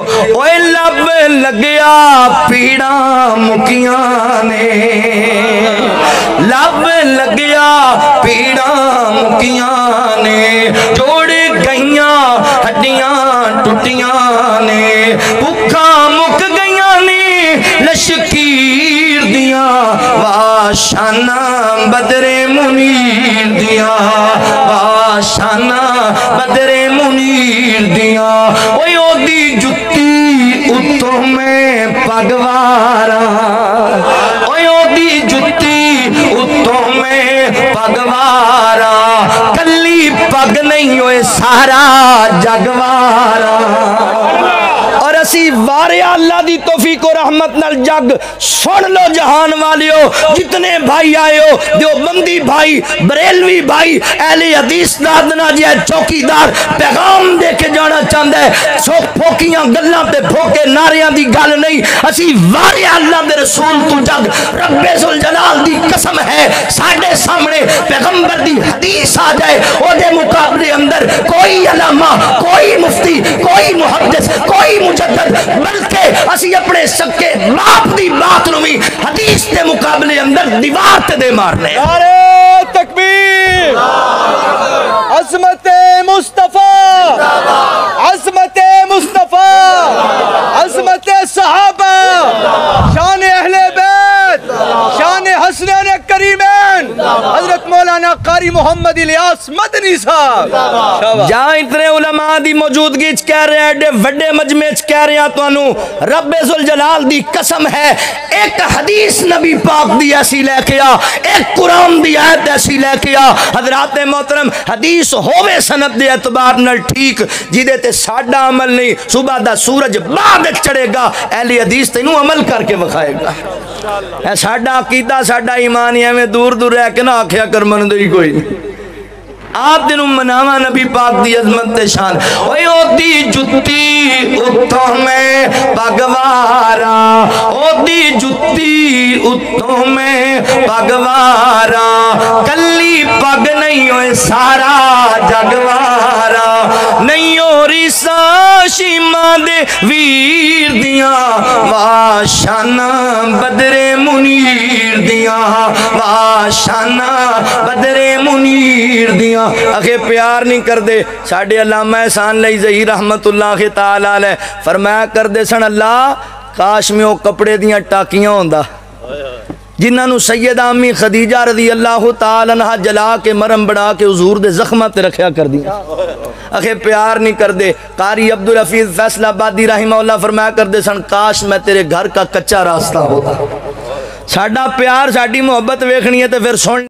اوے لب لگیا پیڑا مکیاں نے، لب لگیا پیڑا مکیاں نے، جوڑ گئیاں ہڈیاں ٹوٹیاں نے، بھکھاں مک گئیاں نے لشکیر دیاں، واشانہ بدر منیر دیاں، واشانہ بدر منیر دیاں، اوے او دی جتی اتوں میں پگوارا، اوے او دی جتی اتوں میں پگوارا، کلی پگ نہیں ہوئے سارا جگوارا۔ اور اسی وارے اللہ دی توفیق و رحمت نال جگ سن لو جہان والیو، جتنے بھائی آئے ہو، دیوبندی بھائی، بریلوی بھائی، اہل حدیث دادنا جی چوکیدار پیغام دے کے جانا چاہتا ہے، سو پھوکیاں گلاں تے پھوکے ناریاں دی گل نہیں، اسی وارے اللہ دے رسول تو جگ رب ذوالجلال دی قسم ہے ساڑھے سامنے پیغمبر دی حدیث آ جائے، او دے مقابلے اندر کوئی علامہ، کوئی مفتی، کوئی محدث، کوئی مجدد، بلکہ اسی اپنے سکے باپ دی بات نوی حدیث دے مقابلے اندر دیوار تے دے مارنے۔ نعرہ تکبیر، عظمت مصطفیٰ، عظمت مصطفیٰ، عظمت صحابہ، شان اہل بیت، شان حسنین کریمین، حضرت مولانا قاری محمد الیاس مدنی صاحب۔ جہاں اتنے علماء دی موجودگی کہہ رہے ہیں، ایڈے وڈے مجمع کہہ رہے ہیں، تو انہوں رب ذوالجلال دی قسم ہے ایک حدیث نبی پاک دی ایسی لے کے آ، ایک قرآن دی آیت ایسی لے کے آ، حضرات محترم حدیث ہووے سند دے اعتبار نال ٹھیک، جیدے تے ساڈا عمل نہیں، صبح دا سورج بعد چڑھے گا، اہل حدیث تینوں عمل کر کے بخائے گا۔ اے ساڈا عقیدہ ساڈا ایمان ہی ہمیں دور دور رہ کے نہ آکھیا کر مندی کوئی نہیں۔ آپ دنوں مناوا نبی پاک دی عظمت تے شان، اوے او دی جتی اتوں میں پگوارا، او دی جتی اتوں میں پگوارا، کلی پگ نہیں ہوئے سارا جگوارا، نہیں ہو ریسا شیمہ دے ویر دیاں، واشانہ بدر منیر دیاں، واشانہ بدر منیر دیاں۔ اکھے پیار نہیں کر دے، ساڑھے علامہ احسان لئی ظہیر رحمت اللہ تعالیٰ علیہ فرمایا کر دے سن، اللہ کاش میں وہ کپڑے دیاں ٹاکیاں ہوندہ جنہاں نو سیدہ امی خدیجہ رضی اللہ تعالیٰ عنہ جلا کے مرم بڑھا کے حضور دے زخمہ تے رکھیا کر دیا۔ اکھے پیار نہیں کر دے، قاری عبدالحفیظ فیصل آبادی رحمہ اللہ فرمایا کر دے سن، کاش میں تیرے گھر کا کچا راستہ ہوتا۔ ساڑھا پیار ساڑھی محبت ویکھنی ہے تے پھر سن